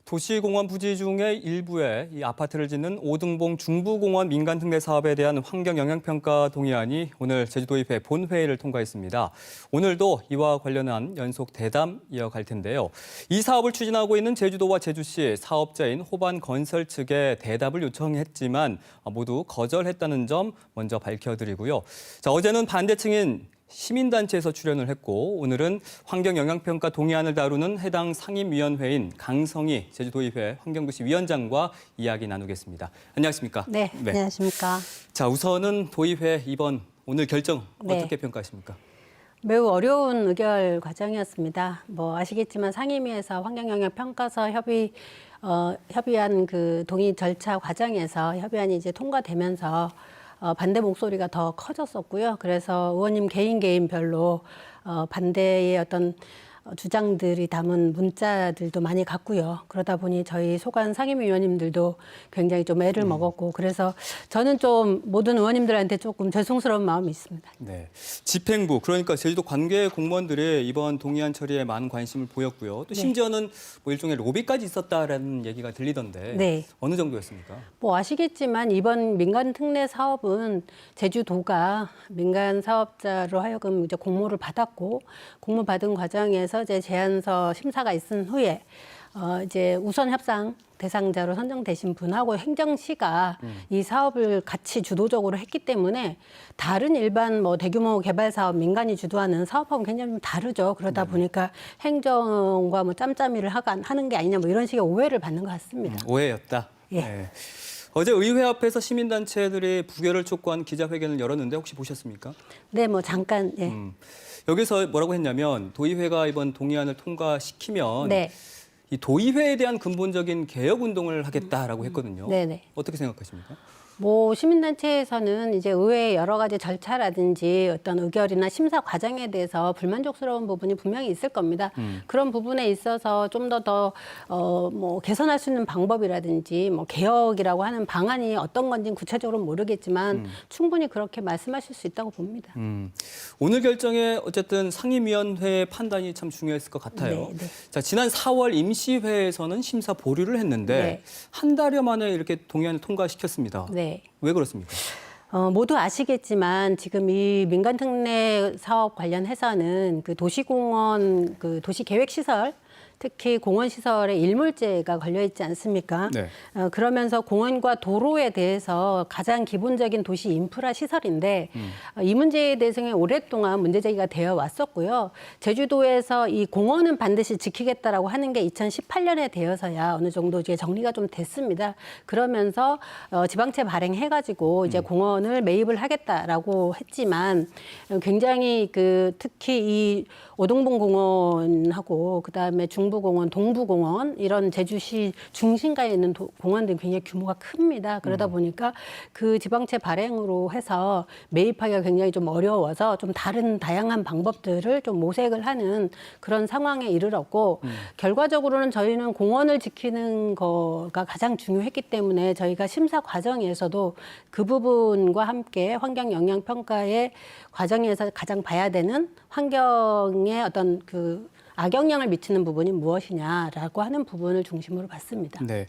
도시공원 부지 중의 일부에 이 아파트를 짓는 오등봉 중부공원 민간특례 사업에 대한 환경영향평가 동의안이 오늘 제주도의회 본회의를 통과했습니다. 오늘도 이와 관련한 연속 대담 이어갈 텐데요. 이 사업을 추진하고 있는 제주도와 제주시 사업자인 호반건설 측에 대답을 요청했지만 모두 거절했다는 점 먼저 밝혀드리고요. 어제는 반대층인 시민단체에서 출연을 했고 오늘은 환경영향평가 동의안을 다루는 해당 상임위원회인 강성희 제주도의회 환경도시 위원장과 이야기 나누겠습니다. 안녕하십니까? 네, 안녕하십니까? 우선은 도의회 오늘 결정 어떻게 평가하십니까? 매우 어려운 의결 과정이었습니다. 아시겠지만 상임위에서 환경영향평가서 협의한 그 동의 절차 과정에서 협의안이 이제 통과되면서 반대 목소리가 더 커졌었고요. 그래서 의원님 개인별로 반대의 어떤 주장들이 담은 문자들도 많이 갔고요. 그러다 보니 저희 소관 상임위 의원님들도 굉장히 좀 애를 먹었고 그래서 저는 좀 모든 의원님들한테 조금 죄송스러운 마음이 있습니다. 네, 집행부 그러니까 제주도 관계 공무원들이 이번 동의안 처리에 많은 관심을 보였고요. 또 심지어는 일종의 로비까지 있었다라는 얘기가 들리던데 어느 정도였습니까? 아시겠지만 이번 민간 특례 사업은 제주도가 민간 사업자로 하여금 이제 공모를 받았고 공모 받은 과정에서 이제 제안서 심사가 있은 후에 이제 우선 협상 대상자로 선정되신 분하고 행정시가 이 사업을 같이 주도적으로 했기 때문에 다른 일반 대규모 개발 사업 민간이 주도하는 사업하고는 굉장히 좀 다르죠. 그러다 보니까 행정과 짬짬이를 하는 게 아니냐 이런 식의 오해를 받는 것 같습니다. 오해였다. 예. 네. 어제 의회 앞에서 시민단체들이 부결을 촉구한 기자회견을 열었는데 혹시 보셨습니까? 네, 잠깐. 예. 여기서 뭐라고 했냐면 도의회가 이번 동의안을 통과시키면 이 도의회에 대한 근본적인 개혁 운동을 하겠다라고 했거든요. 네네. 어떻게 생각하십니까? 시민단체에서는 이제 의회의 여러 가지 절차라든지 어떤 의결이나 심사 과정에 대해서 불만족스러운 부분이 분명히 있을 겁니다. 그런 부분에 있어서 좀 더 개선할 수 있는 방법이라든지 개혁이라고 하는 방안이 어떤 건지는 구체적으로 모르겠지만 충분히 그렇게 말씀하실 수 있다고 봅니다. 오늘 결정에 어쨌든 상임위원회의 판단이 참 중요했을 것 같아요. 지난 4월 임시회에서는 심사 보류를 했는데 한 달여 만에 이렇게 동의안을 통과시켰습니다. 왜 그렇습니까? 모두 아시겠지만 지금 이 민간특례 사업 관련해서는 그 도시공원, 그 도시계획시설 특히 공원시설에 일몰제가 걸려있지 않습니까? 그러면서 공원과 도로에 대해서 가장 기본적인 도시 인프라 시설인데 이 문제에 대해서 오랫동안 문제제기가 되어 왔었고요. 제주도에서 이 공원은 반드시 지키겠다라고 하는 게 2018년에 되어서야 어느 정도 이제 정리가 좀 됐습니다. 그러면서 지방채 발행해가지고 이제 공원을 매입을 하겠다라고 했지만 굉장히 특히 이 오등봉 공원하고 그다음에 중부공원, 동부공원 이런 제주시 중심가에 있는 공원들이 굉장히 규모가 큽니다. 그러다 보니까 그 지방채 발행으로 해서 매입하기가 굉장히 좀 어려워서 좀 다양한 방법들을 좀 모색을 하는 그런 상황에 이르렀고 결과적으로는 저희는 공원을 지키는 거가 가장 중요했기 때문에 저희가 심사 과정에서도 그 부분과 함께 환경 영향 평가의 과정에서 가장 봐야 되는 환경에 어떤 악영향을 미치는 부분이 무엇이냐라고 하는 부분을 중심으로 봤습니다. 네,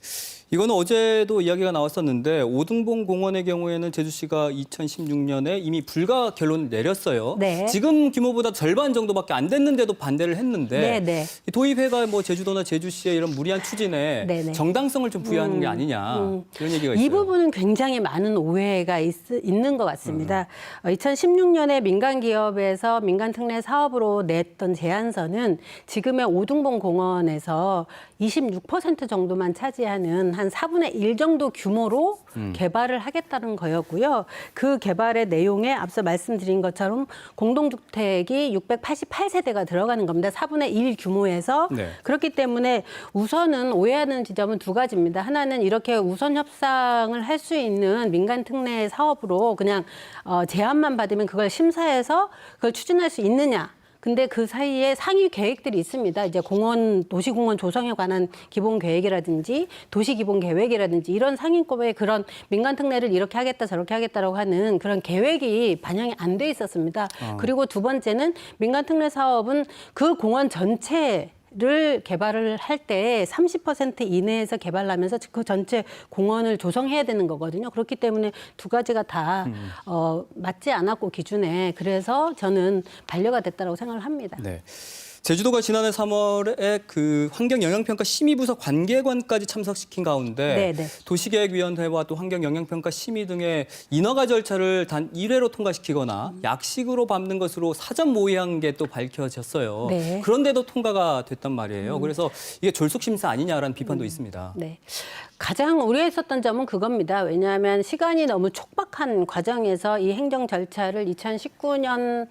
이거는 어제도 이야기가 나왔었는데 오등봉 공원의 경우에는 제주시가 2016년에 이미 불가 결론을 내렸어요. 지금 규모보다 절반 정도밖에 안 됐는데도 반대를 했는데 도의회가 제주도나 제주시의 이런 무리한 추진에 정당성을 좀 부여하는 게 아니냐 이런 얘기가 있어요. 이 부분은 굉장히 많은 오해가 있는 것 같습니다. 2016년에 민간 기업에서 민간 특례 사업으로 냈던 제안서는 지금의 오등봉 공원에서 26% 정도만 차지하는 한 4분의 1 정도 규모로 개발을 하겠다는 거였고요. 그 개발의 내용에 앞서 말씀드린 것처럼 공동주택이 688세대가 들어가는 겁니다. 4분의 1 규모에서. 그렇기 때문에 우선은 오해하는 지점은 두 가지입니다. 하나는 이렇게 우선 협상을 할 수 있는 민간 특례 사업으로 그냥 제안만 받으면 그걸 심사해서 그걸 추진할 수 있느냐. 근데 그 사이에 상위 계획들이 있습니다. 이제 도시공원 조성에 관한 기본 계획이라든지 도시 기본 계획이라든지 이런 상위급의 그런 민간 특례를 이렇게 하겠다 저렇게 하겠다라고 하는 그런 계획이 반영이 안 돼 있었습니다. 그리고 두 번째는 민간 특례 사업은 그 공원 전체 를 개발을 할 때 30% 이내에서 개발하면서 그 전체 공원을 조성해야 되는 거거든요. 그렇기 때문에 두 가지가 다 맞지 않았고 기준에 그래서 저는 반려가 됐다고 생각을 합니다. 네. 제주도가 지난해 3월에 그 환경영향평가 심의부서 관계관까지 참석시킨 가운데 네네. 도시계획위원회와 또 환경영향평가 심의 등의 인허가 절차를 단 1회로 통과시키거나 약식으로 밟는 것으로 사전 모의한 게 또 밝혀졌어요. 네. 그런데도 통과가 됐단 말이에요. 그래서 이게 졸속심사 아니냐라는 비판도 있습니다. 네. 가장 우려했었던 점은 그겁니다. 왜냐하면 시간이 너무 촉박한 과정에서 이 행정 절차를 2019년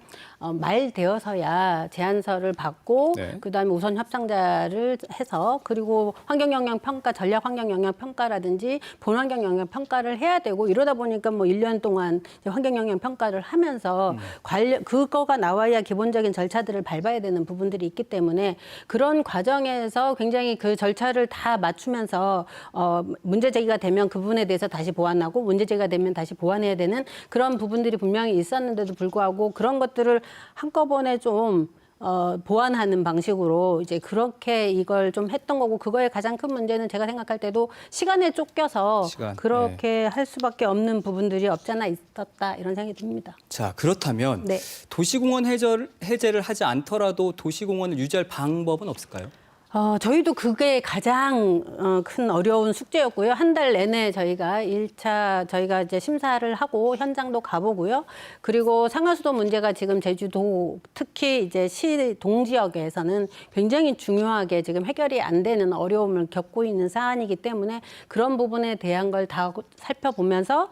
말 되어서야 제안서를 받고 네. 그다음에 우선 협상자를 해서 그리고 환경영향평가, 전략환경영향평가라든지 본환경영향평가를 해야 되고 이러다 보니까 뭐 1년 동안 이제 환경영향평가를 하면서 그거가 나와야 기본적인 절차들을 밟아야 되는 부분들이 있기 때문에 그런 과정에서 굉장히 그 절차를 다 맞추면서 문제 제기가 되면 그 부분에 대해서 다시 보완하고 문제 제기가 되면 다시 보완해야 되는 그런 부분들이 분명히 있었는데도 불구하고 그런 것들을 한꺼번에 좀 보완하는 방식으로 이제 그렇게 이걸 좀 했던 거고 그거의 가장 큰 문제는 제가 생각할 때도 시간에 쫓겨서 그렇게 할 수밖에 없는 부분들이 없지 않아 있었다 이런 생각이 듭니다. 자, 그렇다면 네. 도시공원 해제를 하지 않더라도 도시공원을 유지할 방법은 없을까요? 저희도 그게 가장 큰 어려운 숙제였고요. 한 달 내내 저희가 저희가 이제 심사를 하고 현장도 가보고요. 그리고 상하수도 문제가 지금 제주도 특히 이제 시 동지역에서는 굉장히 중요하게 지금 해결이 안 되는 어려움을 겪고 있는 사안이기 때문에 그런 부분에 대한 걸 다 살펴보면서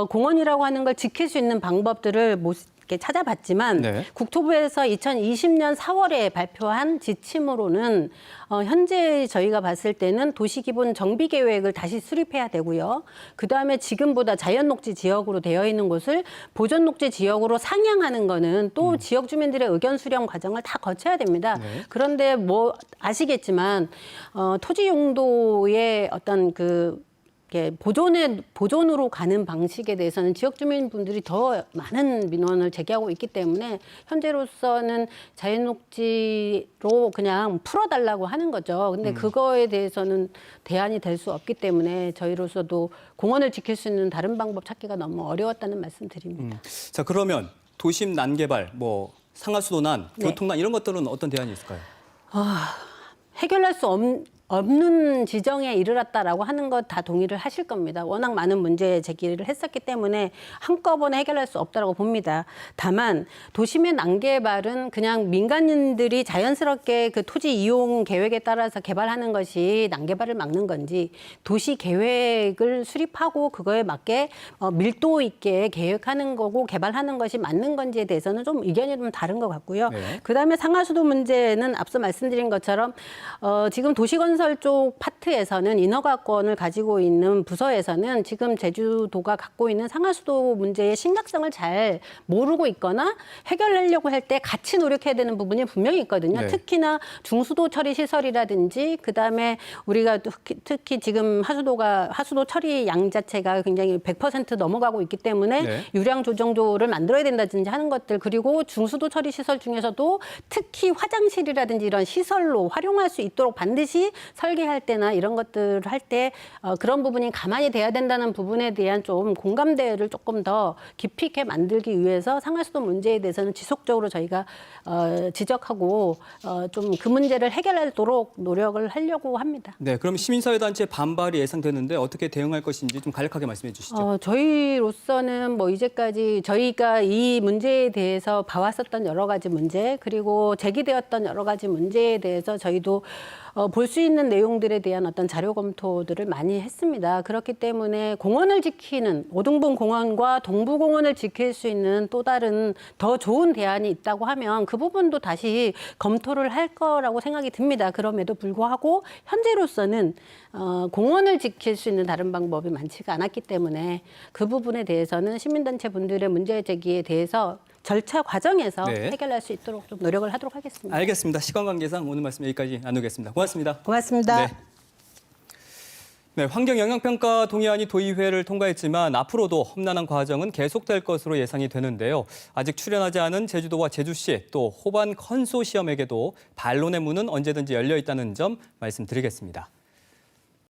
공원이라고 하는 걸 지킬 수 있는 방법들을 이렇게 찾아봤지만 네. 국토부에서 2020년 4월에 발표한 지침으로는 현재 저희가 봤을 때는 도시기본 정비계획을 다시 수립해야 되고요. 그다음에 지금보다 자연녹지 지역으로 되어 있는 곳을 보존녹지 지역으로 상향하는 거는 또 지역 주민들의 의견 수렴 과정을 다 거쳐야 됩니다. 네. 그런데 뭐 아시겠지만 토지 용도의 어떤 이렇게 보존으로 가는 방식에 대해서는 지역 주민분들이 더 많은 민원을 제기하고 있기 때문에 현재로서는 자연녹지로 그냥 풀어달라고 하는 거죠. 근데 그거에 대해서는 대안이 될 수 없기 때문에 저희로서도 공원을 지킬 수 있는 다른 방법 찾기가 너무 어려웠다는 말씀드립니다. 자, 그러면 도심 난개발, 뭐 상하수도난, 네. 교통난 이런 것들은 어떤 대안이 있을까요? 해결할 수 없는 지정에 이르렀다라고 하는 것 다 동의를 하실 겁니다. 워낙 많은 문제 제기를 했었기 때문에 한꺼번에 해결할 수 없다고 봅니다. 다만 도심의 난개발은 그냥 민간인들이 자연스럽게 그 토지 이용 계획에 따라서 개발하는 것이 난개발을 막는 건지 도시 계획을 수립하고 그거에 맞게 밀도 있게 계획하는 거고 개발하는 것이 맞는 건지에 대해서는 좀 의견이 좀 다른 것 같고요. 네. 그다음에 상하수도 문제는 앞서 말씀드린 것처럼 지금 도시건설 쪽 파트에서는 인허가권을 가지고 있는 부서에서는 지금 제주도가 갖고 있는 상하수도 문제의 심각성을 잘 모르고 있거나 해결하려고 할 때 같이 노력해야 되는 부분이 분명히 있거든요. 네. 특히나 중수도 처리 시설이라든지 그다음에 우리가 특히 지금 하수도 처리 양 자체가 굉장히 100% 넘어가고 있기 때문에 네. 유량 조정도를 만들어야 된다든지 하는 것들 그리고 중수도 처리 시설 중에서도 특히 화장실이라든지 이런 시설로 활용할 수 있도록 반드시 설계할 때나 이런 것들을 할 때 그런 부분이 가만히 돼야 된다는 부분에 대한 좀 공감대를 조금 더 깊이 있게 만들기 위해서 상하수도 문제에 대해서는 지속적으로 저희가 지적하고 좀 그 문제를 해결하도록 노력을 하려고 합니다. 네, 그럼 시민사회단체 반발이 예상되는데 어떻게 대응할 것인지 좀 간략하게 말씀해 주시죠. 저희로서는 뭐 이제까지 저희가 이 문제에 대해서 봐왔었던 여러 가지 문제 그리고 제기되었던 여러 가지 문제에 대해서 저희도 볼 수 있는 내용들에 대한 어떤 자료 검토들을 많이 했습니다. 그렇기 때문에 공원을 지키는 오등분 공원과 동부공원을 지킬 수 있는 또 다른 더 좋은 대안이 있다고 하면 그 부분도 다시 검토를 할 거라고 생각이 듭니다. 그럼에도 불구하고 현재로서는 공원을 지킬 수 있는 다른 방법이 많지가 않았기 때문에 그 부분에 대해서는 시민단체 분들의 문제 제기에 대해서 절차 과정에서 네. 해결할 수 있도록 좀 노력을 하도록 하겠습니다. 알겠습니다. 시간 관계상 오늘 말씀 여기까지 나누겠습니다. 고맙습니다. 고맙습니다. 네. 네, 환경영향평가 동의안이 도의회를 통과했지만 앞으로도 험난한 과정은 계속될 것으로 예상이 되는데요. 아직 출연하지 않은 제주도와 제주시 또 호반 컨소시엄에게도 반론의 문은 언제든지 열려 있다는 점 말씀드리겠습니다.